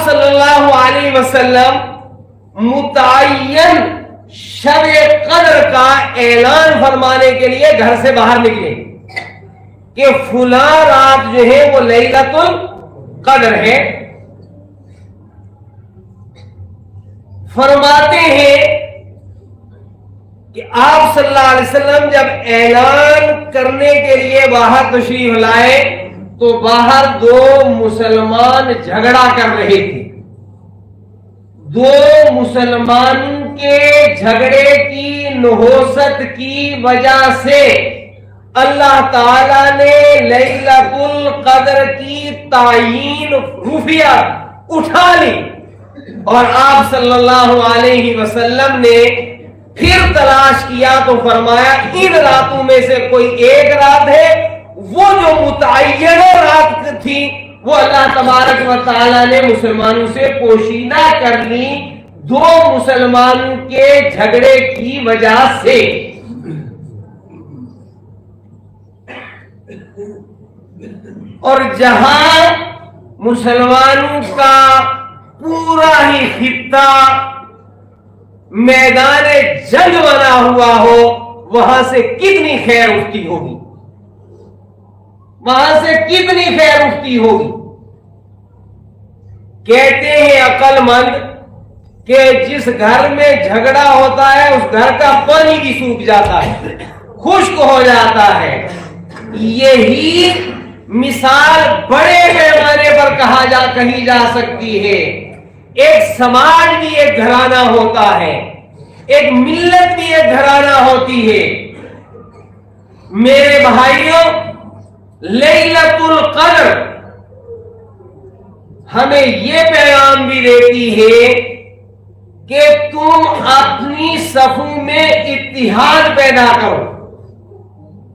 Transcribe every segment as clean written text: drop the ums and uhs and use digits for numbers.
صلی اللہ علیہ وسلم متعین شب قدر کا اعلان فرمانے کے لیے گھر سے باہر نکلے کہ فلاں رات جو ہے وہ لیلۃ القدر ہے. فرماتے ہیں کہ آپ صلی اللہ علیہ وسلم جب اعلان کرنے کے لیے باہر تشریف لائے تو باہر دو مسلمان جھگڑا کر رہے تھے. دو مسلمان کے جھگڑے کی نحوست کی وجہ سے اللہ تعالی نے لیلۃ القدر کی تعین رفعت اٹھا لی اور آپ صلی اللہ علیہ وسلم نے پھر تلاش کیا تو فرمایا ان راتوں میں سے کوئی ایک رات ہے، وہ جو متعینہ رات تھی وہ اللہ تبارک و تعالی نے مسلمانوں سے پوشیدہ کر لی دو مسلمانوں کے جھگڑے کی وجہ سے. اور جہاں مسلمانوں کا پورا ہی خطہ میدان جنگ بنا ہوا ہو وہاں سے کتنی خیر اٹھتی ہوگی، وہاں سے کتنی خیر اٹھتی ہوگی. کہتے ہیں عقل مند کہ جس گھر میں جھگڑا ہوتا ہے اس گھر کا پانی بھی سوکھ جاتا ہے، خشک ہو جاتا ہے. یہی مثال بڑے پیمانے پر کہی جا سکتی ہے. ایک سماج بھی ایک گھرانہ ہوتا ہے، ایک ملت بھی ایک گھرانہ ہوتی ہے. میرے بھائیوں، لیلۃ القدر ہمیں یہ پیغام بھی دیتی ہے کہ تم اپنی صفوں میں اتحاد پیدا کرو،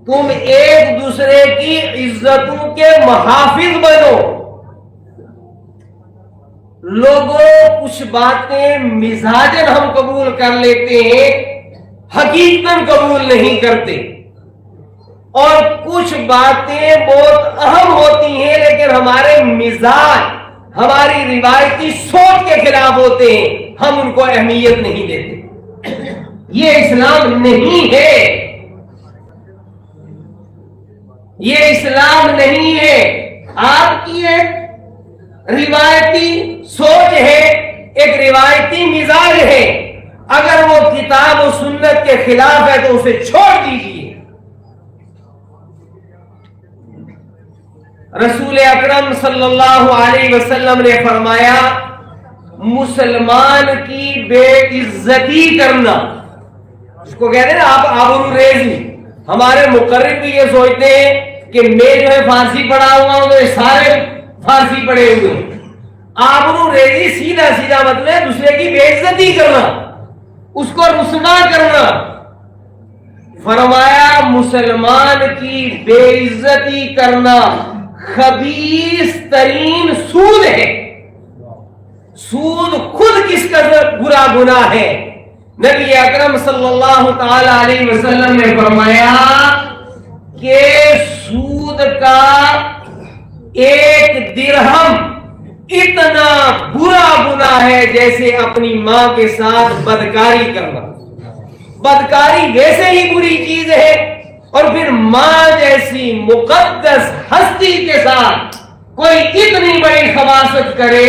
تم ایک دوسرے کی عزتوں کے محافظ بنو. لوگوں کچھ باتیں مزاجن ہم قبول کر لیتے ہیں، حقیقتاً قبول نہیں کرتے، اور کچھ باتیں بہت اہم ہوتی ہیں لیکن ہمارے مزاج ہماری روایتی سوچ کے خلاف ہوتے ہیں، ہم ان کو اہمیت نہیں دیتے. یہ اسلام نہیں ہے، یہ اسلام نہیں ہے. آپ کی ایک روایتی سوچ ہے، ایک روایتی مزاج ہے، اگر وہ کتاب و سنت کے خلاف ہے تو اسے چھوڑ دیجیے. رسول اکرم صلی اللہ علیہ وسلم نے فرمایا مسلمان کی بے عزتی کرنا، اس کو کہتے ہیں نا آپ آبرو ریزی. ہمارے مقرر بھی یہ سوچتے ہیں کہ میں جو ہے فارسی پڑھا ہوا ہوں تو یہ سارے فارسی پڑھے ہوئے ہیں. آبرو ریزی سیدھا سیدھا مطلب دوسرے کی بے عزتی کرنا، اس کو رسوا کرنا. فرمایا مسلمان کی بے عزتی کرنا خبیث ترین سود ہے. سود خود کس قدر برا گناہ ہے. نبی اکرم صلی اللہ تعالی علیہ وسلم نے فرمایا کہ سود کا ایک درہم اتنا برا گناہ ہے جیسے اپنی ماں کے ساتھ بدکاری کرنا. بدکاری ویسے ہی بری چیز ہے، اور پھر ماں جیسی مقدس ہستی کے ساتھ کوئی اتنی بڑی خباثت کرے،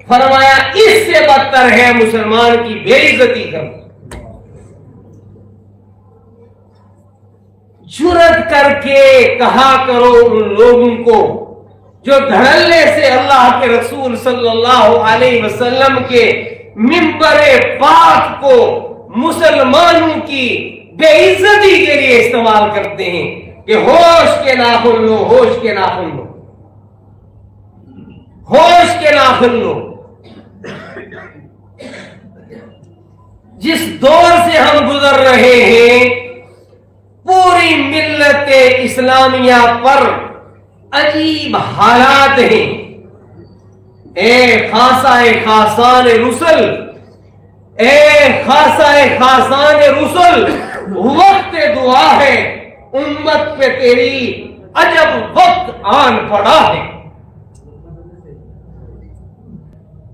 فرمایا اس سے بدتر ہے مسلمان کی بے عزتی کرنا. جرأت کر کے کہا کرو ان لوگوں کو جو دھڑلے سے اللہ کے رسول صلی اللہ علیہ وسلم کے منبر پاک کو مسلمانوں کی بے عزتی کے لیے استعمال کرتے ہیں کہ ہوش کے ناخن لو، ہوش کے ناخن لو، ہوش کے ناخن لو. جس دور سے ہم گزر رہے ہیں پوری ملت اسلامیہ پر عجیب حالات ہیں. اے خاصہ خاصان رسل، اے خاصہ خاصان رسل، وقت دعا ہے، امت پہ تیری عجب وقت آن پڑا ہے.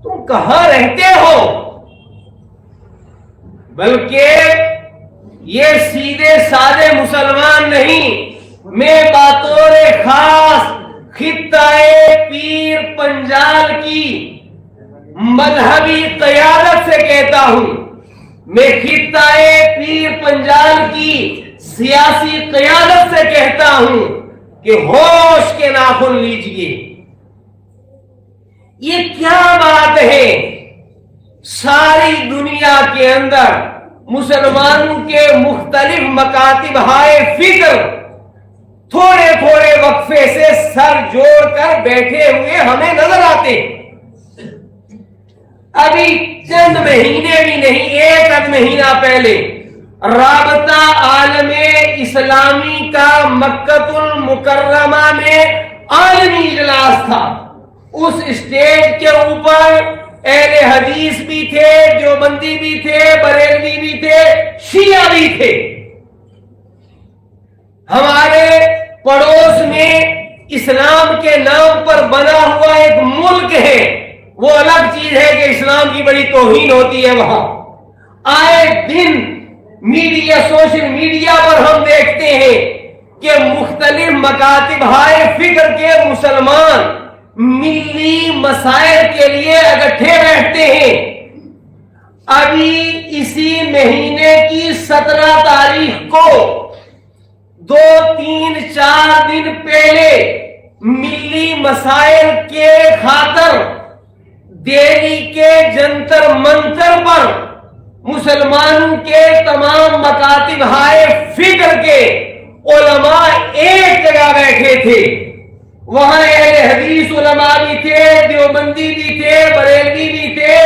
تو کہاں رہتے ہو؟ بلکہ یہ سیدھے سادے مسلمان نہیں، میں بطور خاص خطہ پیر پنجال کی مذہبی قیادت سے کہتا ہوں، میں خطہ پیر پنجال کی سیاسی قیادت سے کہتا ہوں کہ ہوش کے ناخن لیجئے۔ یہ کیا بات ہے؟ ساری دنیا کے اندر مسلمانوں کے مختلف مکاتب ہائے فکر تھوڑے تھوڑے وقفے سے سر جوڑ کر بیٹھے ہوئے ہمیں نظر آتے۔ ابھی چند مہینے بھی نہیں، ایک آدھ مہینہ پہلے رابطہ عالم اسلامی کا مکہ المکرمہ میں عالمی اجلاس تھا۔ اس اسٹیج کے اوپر اہل حدیث بھی تھے، دیوبندی بھی تھے، بریلوی بھی تھے، شیعہ بھی تھے۔ ہمارے پڑوس میں اسلام کے نام پر بنا ہوا ایک ملک ہے، وہ الگ چیز ہے کہ اسلام کی بڑی توہین ہوتی ہے وہاں۔ آئے دن میڈیا، سوشل میڈیا پر ہم دیکھتے ہیں کہ مختلف مکاتب ہائے فکر کے مسلمان ملی مسائل کے لیے اکٹھے بیٹھتے ہیں۔ ابھی اسی مہینے کی 17 تاریخ کو 2-3-4 دن پہلے ملی مسائل کے خاطر دہلی کے جنتر منتر پر مسلمانوں کے تمام مکاتب ہائے فکر کے علماء ایک جگہ بیٹھے تھے۔ وہاں اہل حدیث علماء بھی تھے، دیوبندی بھی تھے، بریلوی بھی تھے،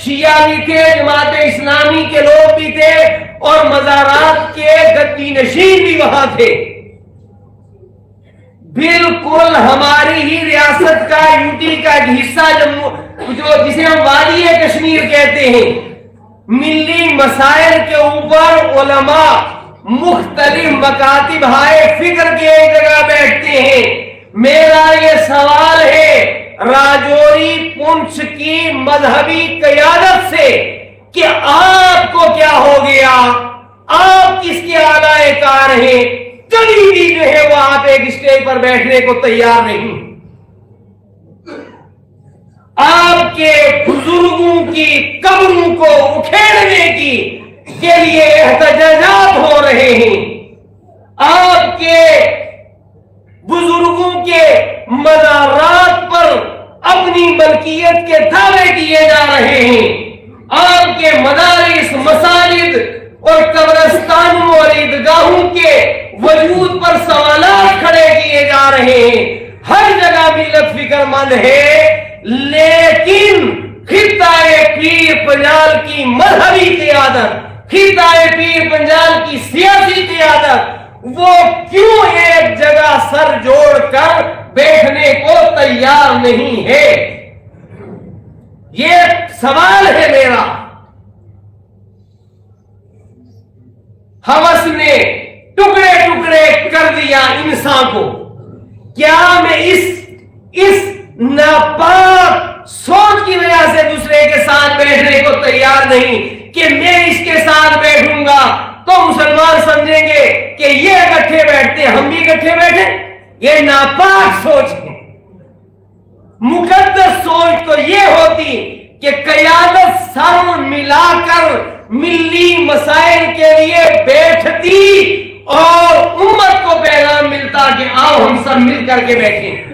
شیعہ بھی تھے، جماعت اسلامی کے لوگ بھی تھے، اور مزارات کے گدی نشین بھی وہاں تھے۔ بالکل ہماری ہی ریاست کا، یوٹی کا ایک حصہ جسے ہم وادی کشمیر کہتے ہیں، ملی مسائل کے اوپر علماء مختلف مکاتب ہائے فکر کے ایک جگہ بیٹھتے ہیں۔ میرا یہ سوال ہے راجوری پنچ کی مذہبی قیادت سے کہ آپ کو کیا ہو گیا؟ آپ کس کے اعلی کار ہیں؟ کبھی بھی جو ہے وہ آپ ایک اسٹیج پر بیٹھنے کو تیار نہیں۔ آپ کے بزرگوں کی قبروں کو اکھیڑنے کے لیے احتجاجات ہو رہے ہیں۔ آپ کے بزرگوں کے مزارات پر اپنی ملکیت کے دعوے کیے جا رہے ہیں۔ آپ کے مدارس، مساجد اور قبرستانوں اور عیدگاہوں کے وجود پر سوالات کھڑے کیے جا رہے ہیں۔ ہر جگہ ملت فکر مند ہے، لیکن خطہ پیر پنجال کی مذہبی قیادت، خطہ پیر پنجال کی سیاسی قیادت، وہ کیوں ایک جگہ سر جوڑ کر بیٹھنے کو تیار نہیں ہے؟ یہ سوال ہے میرا۔ ہوس نے ٹکڑے ٹکڑے کر دیا انسان کو۔ کیا میں اس ناپاک سوچ کی وجہ سے دوسرے کے ساتھ بیٹھنے کو تیار نہیں کہ میں اس کے ساتھ بیٹھوں گا تو مسلمان سمجھیں گے کہ یہ اکٹھے بیٹھتے ہم بھی اکٹھے بیٹھے؟ یہ ناپاک سوچ ہے۔ مقدس سوچ تو یہ ہوتی کہ قیادت سر ملا کر ملی مسائل کے لیے بیٹھتی اور امت کو پیغام ملتا کہ آؤ ہم سب مل کر کے بیٹھیں۔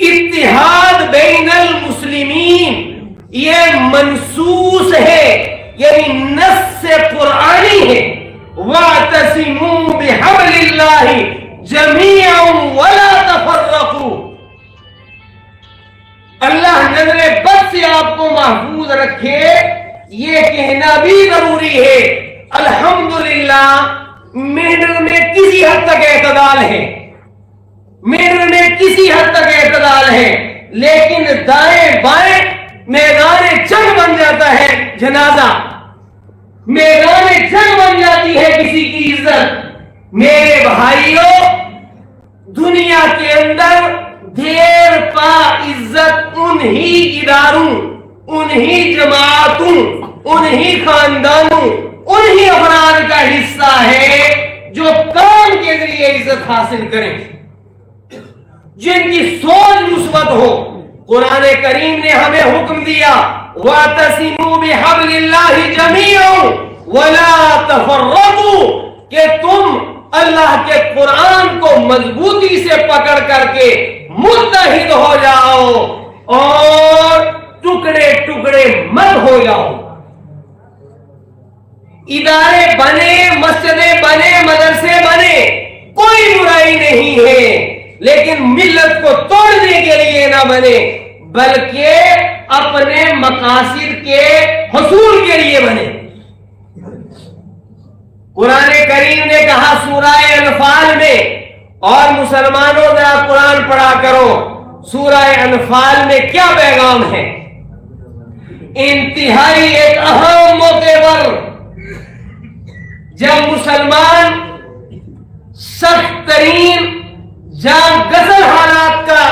اتحاد بین المسلمین یہ منصوص ہے، یعنی نص قرآنی ہے۔ وَاعْتَصِمُوا بِحَبْلِ اللَّهِ جَمِيعًا وَلَا تَفَرَّقُوا۔ اللہ نظر بد سے آپ کو محفوظ رکھے، یہ کہنا بھی ضروری ہے۔ الحمدللہ میڈر میں کسی حد تک اعتدال ہے، میڈر میں کسی حد تک اعتدال ہے، لیکن دائیں بائیں میدان جنگ بن جاتا ہے جنازہ، میدان جنگ بن جاتی ہے کسی کی عزت۔ میرے بھائیوں، دنیا کے اندر دیر پا عزت انہی اداروں، انہی جماعتوں، انہی خاندانوں، انہی افراد کا حصہ ہے جو کام کے ذریعے عزت حاصل کریں، جن کی سوچ مثبت ہو۔ قرآن کریم نے ہمیں حکم دیا وَاعْتَصِمُوا بِحَبْلِ اللَّهِ جَمِيعًا وَلَا تَفَرَّقُوا، کہ تم اللہ کے قرآن کو مضبوطی سے پکڑ کر کے متحد ہو جاؤ اور ٹکڑے ٹکڑے مت ہو جاؤ۔ ادارے بنے، مسجدیں بنے، مدرسے بنے، کوئی برائی نہیں ہے، لیکن ملت کو توڑنے کے لیے نہ بنے، بلکہ اپنے مقاصد کے حصول کے لیے بنے۔ قرآن کریم نے کہا سورہ انفال میں، اور مسلمانوں نے آپ قرآن پڑھا کرو، سورہ انفال میں کیا پیغام ہے؟ انتہائی ایک اہم موقع پر جب مسلمان سخت ترین جان گزر حالات کا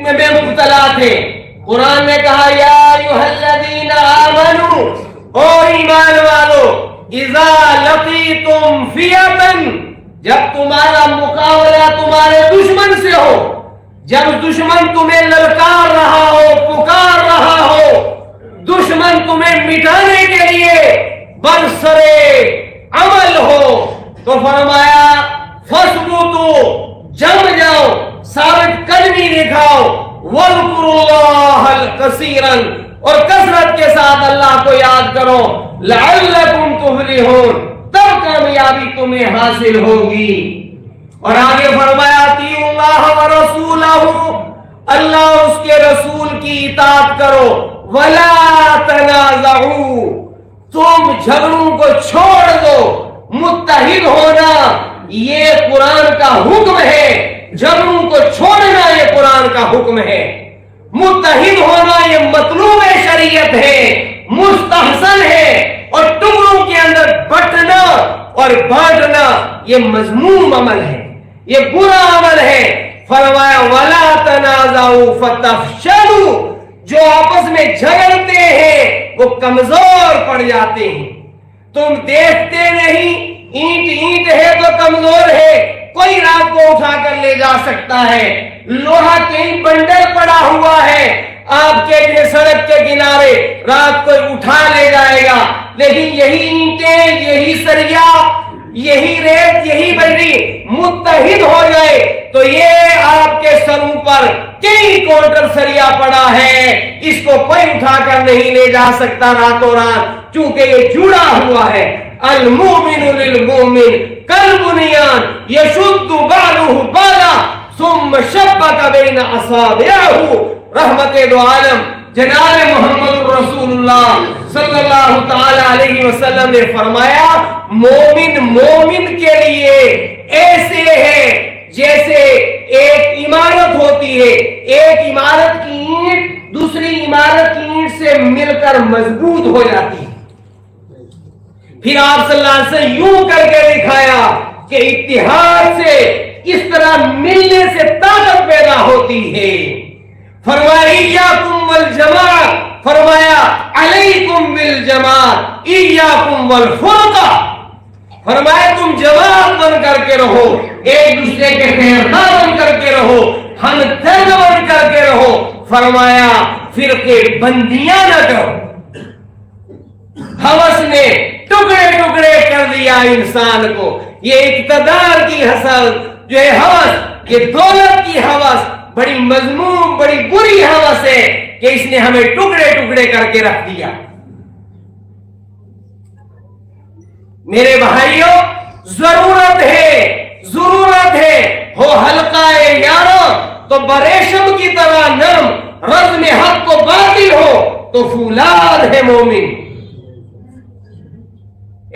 میں مبتلا تھے، قرآن نے کہا یا ایھا الذین آمنوا، او ایمان والو، اذا لقیتم فئۃ، جب تمہارا مقابلہ تمہارے دشمن سے ہو، جب دشمن تمہیں للکار رہا ہو، پکار رہا ہو، دشمن تمہیں مٹانے کے لیے برسرے عمل ہو، تو فرمایا فَاثْبُتُوا، جم جاؤ، ثابت قدمی دکھاؤ، وَاذْكُرُوا اللَّهَ كَثِيرًا، اور کثرت کے ساتھ اللہ کو یاد کرو، لَعَلَّكُمْ تُفْلِحُونَ، تب کامیابی تمہیں حاصل ہوگی۔ اور آگے فرمایا اطیعوا اللہ ورسولہ، اللہ اس کے رسول کی اطاعت کرو، وَلَا تَنَازَعُوا، تم جھگڑوں کو چھوڑ دو، متحد ہونا یہ قرآن کا حکم ہے، جھگڑوں کو چھوڑنا یہ قرآن کا حکم ہے، متحد ہونا یہ مطلوب شریعت ہے، مستحسن ہے، اور ٹکڑوں کے اندر بٹنا اور بانٹنا یہ مذموم عمل ہے، یہ برا عمل ہے۔ فرمایا وَلَا تَنَازَعُوا فَتَفْشَلُوا، جو آپس میں جھگڑتے ہیں وہ کمزور پڑ جاتے ہیں۔ تم دیکھتے نہیں، اینٹ ہے تو کمزور ہے، کوئی رات کو اٹھا کر لے جا سکتا ہے، لوہا کہیں بنڈل پڑا ہوا ہے آپ کے لیے سڑک کے کنارے، رات کو اٹھا لے جائے گا، لیکن یہی اینٹیں، یہی سریا، یہی ریت، یہی بجری متحد ہو جائے تو یہ آپ کے سروں پر کئی کوٹر سریا پڑا ہے، اس کو کوئی اٹھا کر نہیں لے جا سکتا راتوں رات، چونکہ یہ جڑا ہوا ہے۔ المؤمن للمؤمن کالبنیان یشد بعضہ بعضا ثم شبک بین اصابعہ۔ رحمت دو عالم جناب محمد رسول اللہ صلی اللہ تعالی علیہ وسلم نے فرمایا مومن مومن کے لیے ایسے ہے جیسے ایک عمارت ہوتی ہے، ایک عمارت کی اینٹ دوسری عمارت کی اینٹ سے مل کر مضبوط ہو جاتی ہے۔ پھر آپ صلی اللہ علیہ وسلم یوں کر کے دکھایا کہ اتحاد سے اس طرح ملنے سے طاقت پیدا ہوتی ہے۔ فرمایا ایاکم والجماع، فرمایا علیکم بالجماع ایاکم والفرقہ، فرمایا تم جماعت بن کر کے رہو، ایک دوسرے کے خیرخواہ بن کر کے رہو، ہمدرد بن کر کے رہو، فرمایا فرقے بندیاں نہ کرو۔ ہوس نے ٹکڑے ٹکڑے کر دیا انسان کو، یہ اقتدار کی حسد جو ہے ہوس، یہ دولت کی ہوس بڑی مذموم بڑی بری ہوس ہے کہ اس نے ہمیں ٹکڑے ٹکڑے کر کے رکھ دیا۔ میرے بھائیوں ضرورت ہے ہو حلقہ یارو تو بریشم کی طرح نرم، رزم حق کو باطل ہو تو فولاد ہے مومن۔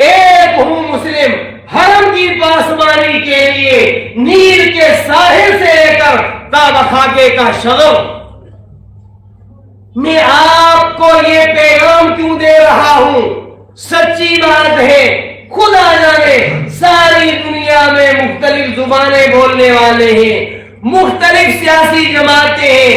ایک ہوں مسلم حرم کی پاسبانی کے لیے نیل کے ساحل سے لے کر تاب خاکے کا شغف۔ میں آپ کو یہ پیغام کیوں دے رہا ہوں؟ سچی بات ہے، خدا جانے ساری دنیا میں مختلف زبانیں بولنے والے ہیں، مختلف سیاسی جماعتیں ہیں،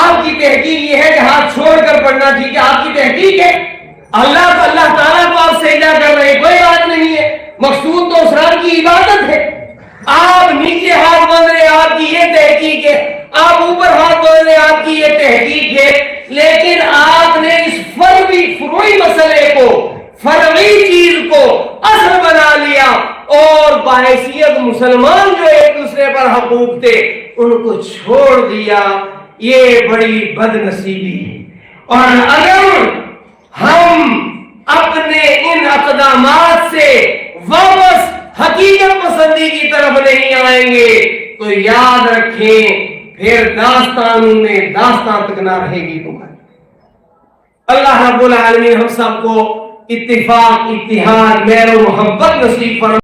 آپ کی تحقیق یہ ہے کہ ہاتھ چھوڑ کر پڑھنا چاہیے، آپ کی تحقیق ہے اللہ تعالیٰ کو آپ سجدہ کر رہے ہیں، کوئی بات نہیں ہے، مقصود تو اسرار کی عبادت ہے۔ آپ نیچے ہاتھ باندھ رہے ہیں، آپ کی یہ تحقیق ہے، آپ اوپر ہاتھ باندھ رہے ہیں، آپ کی یہ تحقیق ہے، لیکن آپ نے اس فروعی مسئلے کو، فرعی چیز کو اصل بنا لیا اور بحیثیت مسلمان جو ایک دوسرے پر حقوق تھے ان کو چھوڑ دیا۔ یہ بڑی بد نصیبی ہے، اور اگر ہم اپنے ان اقدامات سے واپس حقیقت پسندی کی طرف نہیں آئیں گے تو یاد رکھیں پھر داستانوں میں داستان تک نہ رہے گی تمہاری۔ اللہ رب العالمین ہم سب کو اتفاق، اتحاد، میل و محبت نصیب فرمائے۔